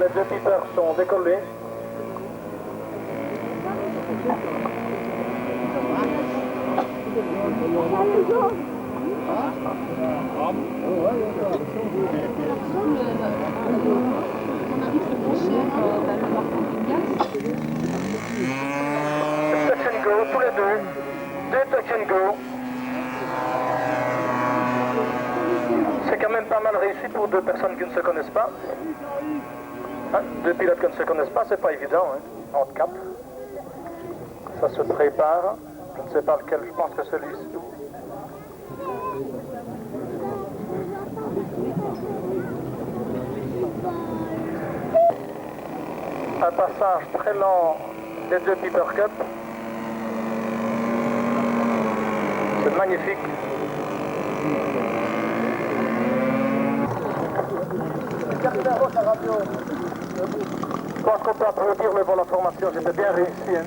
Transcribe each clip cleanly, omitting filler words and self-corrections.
les deux pipers sont décollés. Touch and go, tous les deux. Deux touch and go. C'est quand même pas mal réussi pour deux personnes qui ne se connaissent pas. Hein? Deux pilotes qui ne se connaissent pas, c'est pas évident, hein, entre quatre. Ça se prépare. Je ne sais pas lequel, je pense que celui-ci. Un passage très lent des deux Piper Cup. C'est magnifique. Je pense qu'on peut applaudir le vol en formation, c'était bien réussi. Hein.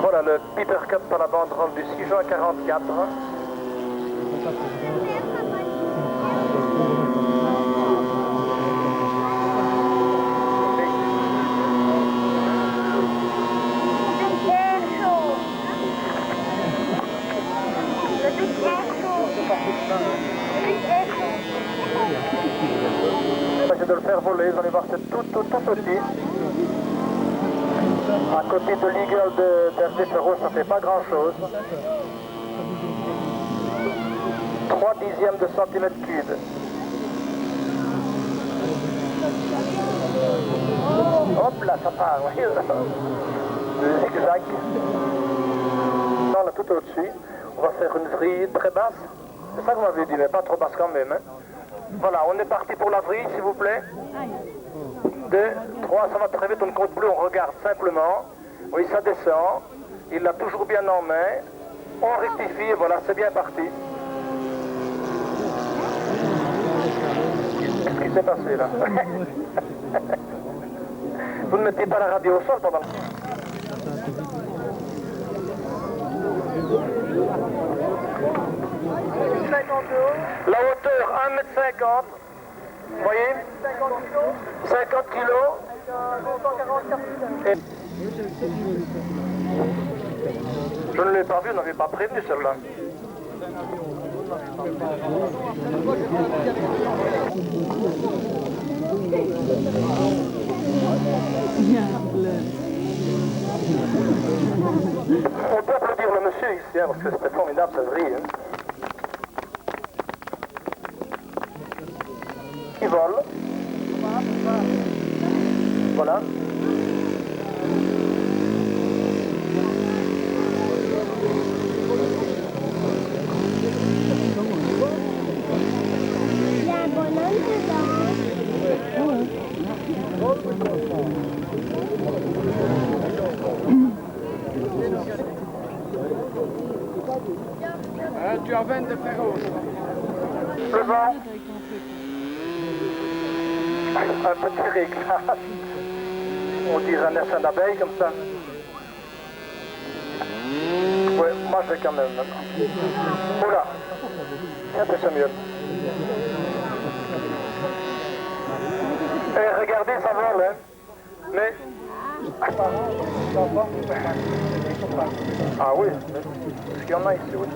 Voilà le Piper Cup à la banderole du 6 juin 44. J'ai de le faire voler, vous allez voir, c'est tout petit. À côté de l'Eagle d'Hervé Ferro, ça fait pas grand chose. 3 dixièmes de centimètre cube. Hop là, ça part, oui. Le zigzag. Là, tout au-dessus. On va faire une vrille très basse. C'est ça que vous m'avez dit, mais pas trop basse quand même. Hein. Voilà, on est parti pour la vrille, s'il vous plaît. 2, 3, ça va très vite, on ne compte plus, on regarde simplement. Oui, ça descend. Il l'a toujours bien en main. On rectifie, et voilà, c'est bien parti. Qu'est-ce qui s'est passé là? Vous ne mettez pas la radio au sol pendant le... La hauteur 1,50 m. Vous voyez 50 kilos. Et... Je ne l'ai pas vu, on n'avait pas prévenu celle-là. On peut applaudir le monsieur ici, hein, parce que c'était formidable, c'est vrai. Hein. Il vole. Voilà. Il y a un bonhomme dedans. Gervain de Perros. Le vent. Un petit réglage. On dirait un essaim d'abeille comme ça. Ouais, moi je vais quand même. Oula. Un peu Samuel. Et regardez, ça vole, hein. Mais... Ah oui, parce qu'il y en a ici, oui.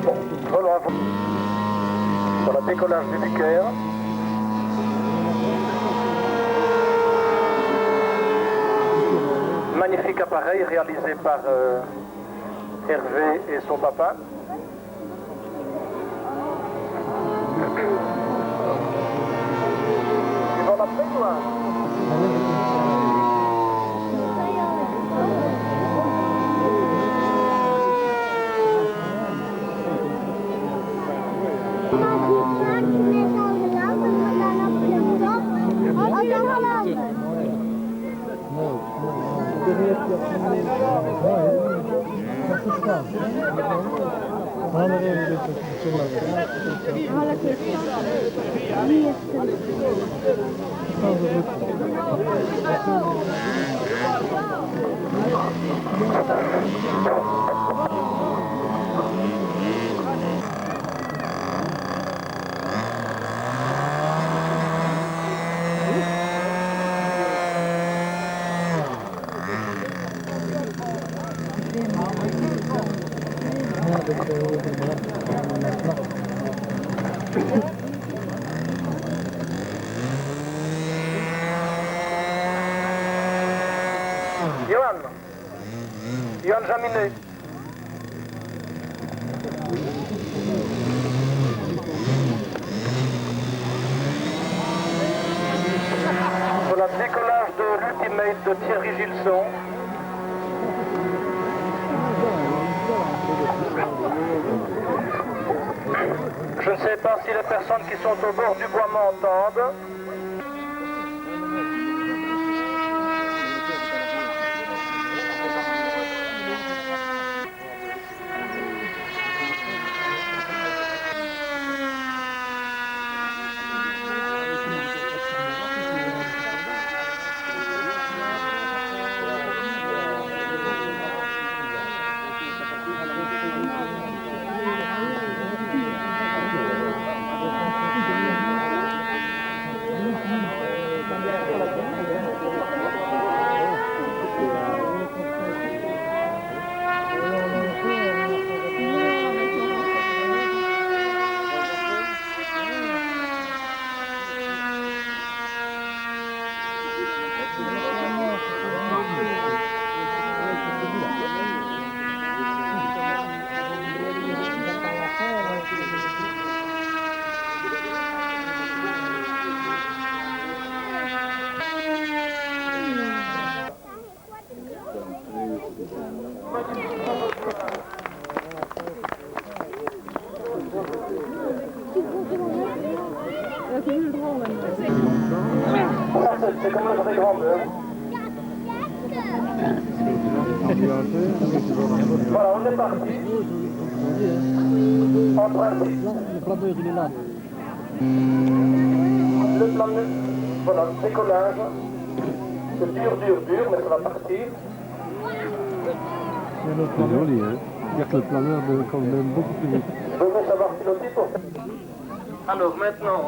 Bon, voilà. Voilà, décollage du Bucaire. Magnifique appareil réalisé par Hervé et son papa. Ils vont l'appeler quoi? Johan Jaminet. Voilà, décollage de l'Ultimate de Thierry Gilson. Je ne sais pas si les personnes qui sont au bord du bois m'entendent. C'est comme le vrai grandeur. Voilà, on est parti. En principe. Le planeur, il est là. Le planeur, voilà, le décollage. C'est dur, mais ça va partir. C'est joli, hein. Il y a que le planeur de quand même beaucoup plus vite. Je veux savoir piloter pour ça. Alors maintenant,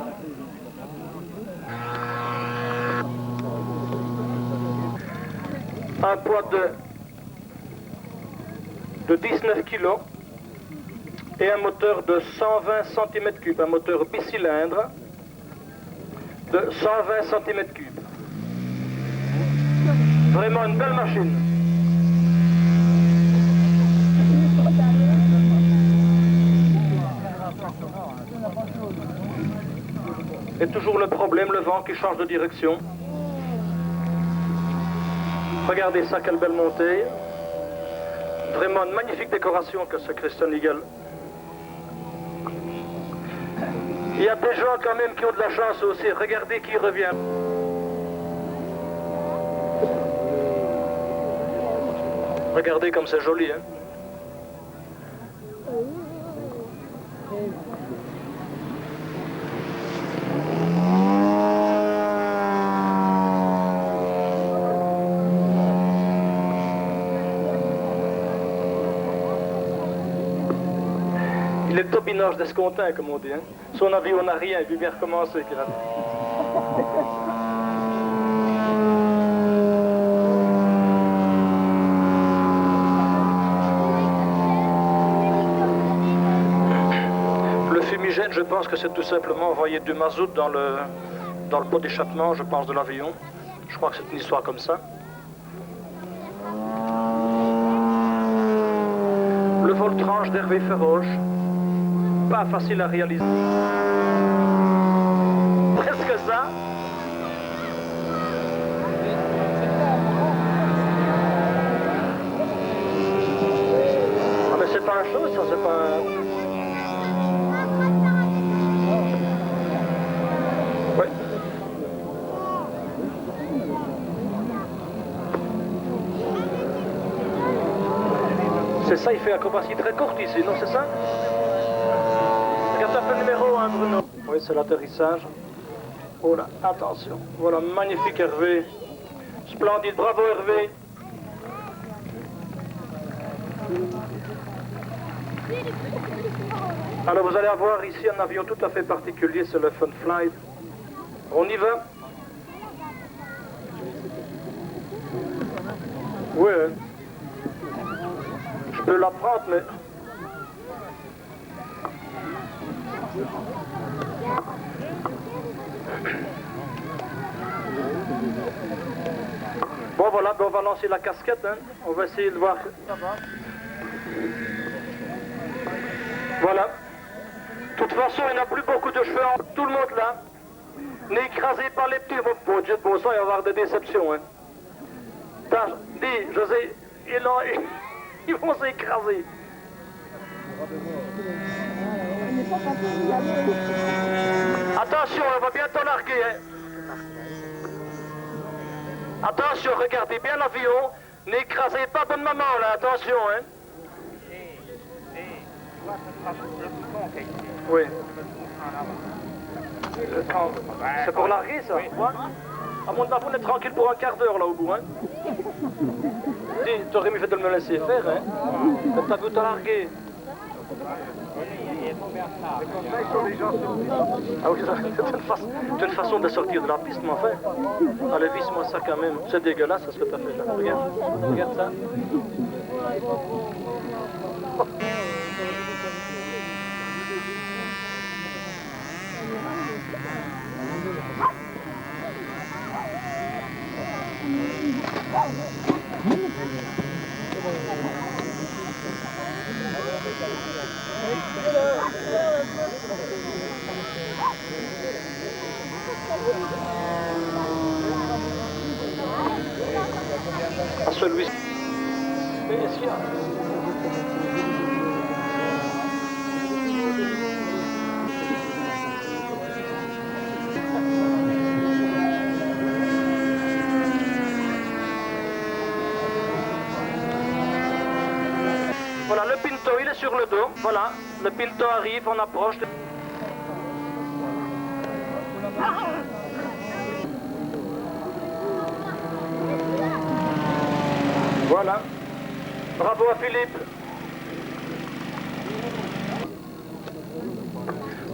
un poids de 19 kg et un moteur de 120 cm3, un moteur bicylindre de 120 cm3. Vraiment une belle machine. Et toujours le problème, le vent qui change de direction. Regardez ça, quelle belle montée. Vraiment une magnifique décoration que ce Christian Eagle. Il y a des gens quand même qui ont de la chance aussi. Regardez qui revient. Regardez comme c'est joli, hein. Il est tobinage d'escomptin, comme on dit. Hein. Son avis, on n'a rien, il veut bien recommencer. Le fumigène, je pense que c'est tout simplement envoyer du mazout dans le pot d'échappement, je pense, de l'avion. Je crois que c'est une histoire comme ça. Le voltrange d'Hervé Féroche. Pas facile à réaliser. Presque ça. Ah mais c'est pas une chose, ça, c'est pas un... Ouais. C'est ça, il fait acrobatie très courte ici, non, c'est ça? Regarde un peu le numéro 1, Bruno. Oui, c'est l'atterrissage. Oh là, attention. Voilà, magnifique Hervé. Splendide, bravo Hervé. Alors vous allez avoir ici un avion tout à fait particulier, c'est le Fun Flight. On y va? Oui, hein. Je peux la prendre, mais... Bon voilà, on va lancer la casquette, hein. On va essayer de voir. Voilà. De toute façon, il n'y a plus beaucoup de cheveux, tout le monde là. N'écrasez pas les petits, bon Dieu de bon sang, il va y avoir des déceptions. Hein. Dis, José, ils vont s'écraser. Attention, on va bientôt larguer. Hein. Attention, regardez bien l'avion. N'écrasez pas bonne maman là, attention. Hein. Oui. C'est pour larguer ça? Oui. À mon avis, on est tranquille pour un quart d'heure là au bout. Hein. Dis, t'aurais mieux fait de me laisser faire. Hein. T'as vu, t'as largué. Ah oui, c'est une façon de sortir de la piste, mais enfin. Allez, visse-moi ça quand même. C'est dégueulasse ce que t'as fait là. Regarde, regarde ça. À celui-ci. Voilà, le Pinto, il est sur le dos. Voilà, le Pinto arrive, on approche. Voilà. Bravo à Philippe.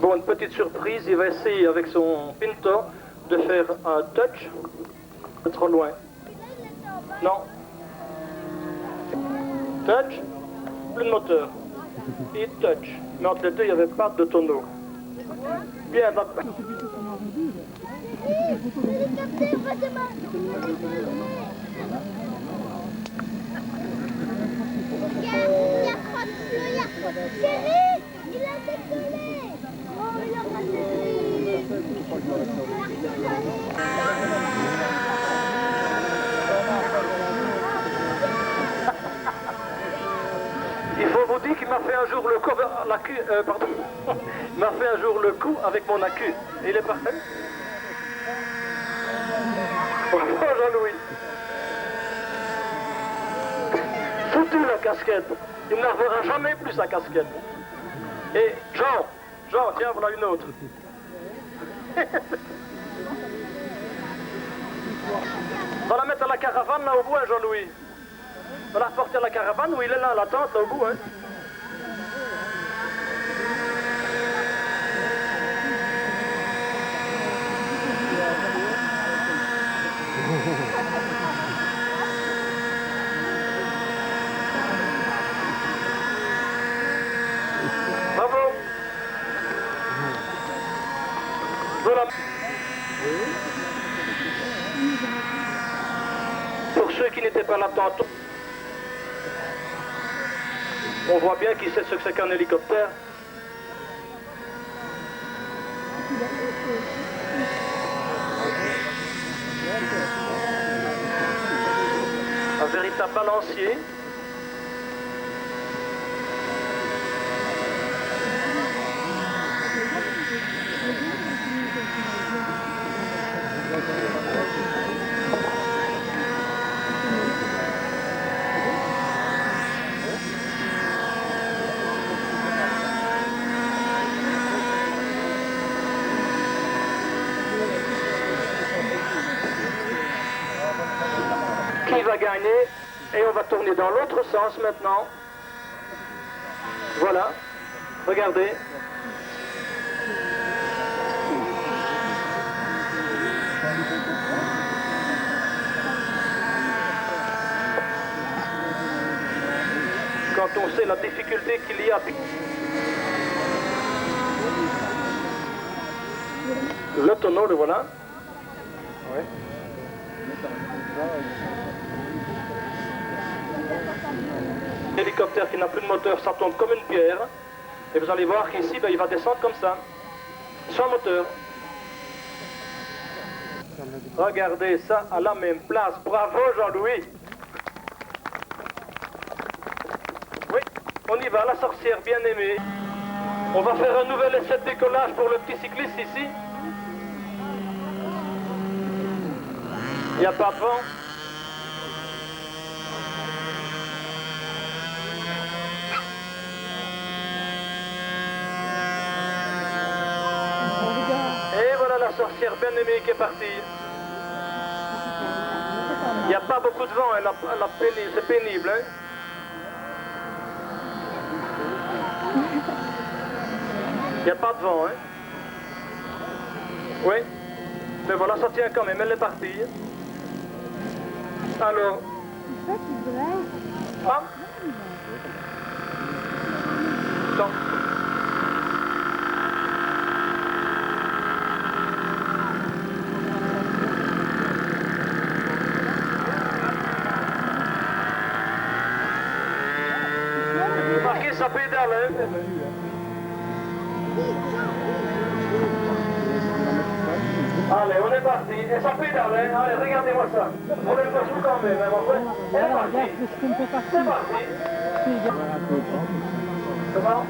Bon, une petite surprise, il va essayer avec son Pinto de faire un touch. Trop loin. Non. Touch. Plus de moteur. Et touch. Mais entre les deux, il n'y avait pas de tonneau. Bien, d'accord. Chérie, il a décollé. Oh, il a Il faut vous vous dis qu'il m'a fait un jour le coup, pardon, il m'a fait un jour le coup avec mon accu. Et il est parfait. Bravo Jean-Louis. Foutu la casquette. Il ne la reverra jamais plus sa casquette. Et Jean, tiens, voilà une autre. Va la mettre à la caravane là au bout, hein, Jean-Louis. Va la reporter à la caravane où il est là à l'attente là au bout, hein. Bravo. Voilà. Pour ceux qui n'étaient pas là tantôt, on voit bien qui sait ce que c'est qu'un hélicoptère. Un véritable balancier. Qui va gagner? Et on va tourner dans l'autre sens maintenant. Voilà, regardez. Quand on sait la difficulté qu'il y a. Le tonneau, le voilà. Ouais. L'hélicoptère qui n'a plus de moteur, ça tombe comme une pierre. Et vous allez voir qu'ici, ben, il va descendre comme ça, sans moteur. Regardez ça à la même place. Bravo Jean-Louis. Oui, on y va, la sorcière bien aimée. On va faire un nouvel essai de décollage pour le petit cycliste ici. Il n'y a pas de vent. Et voilà la sorcière bien aimée qui est partie. Il n'y a pas beaucoup de vent, c'est pénible. Hein? Il n'y a pas de vent. Hein? Oui. Mais voilà, ça tient quand même, elle est partie. Alors. Ah. Attends. Marquez sa pédale, hein. Allez, on est parti. Et ça pédale, hein. Allez, regardez-moi ça. On est parti quand même, hein, mon frère. Elle est partie. C'est parti. Comment?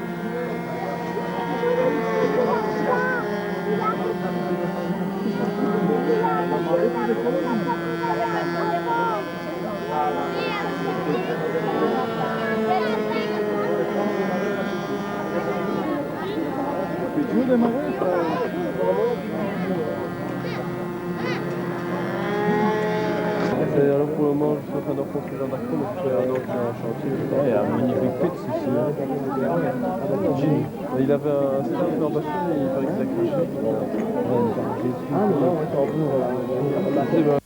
Alors pour le moment, je suis en train de reconstruire un accord, mais c'est un autre chantier. Ouais, il y a un magnifique pitch ici. Jimmy. Il avait un stand en bassin et il paraît qu'il a craché.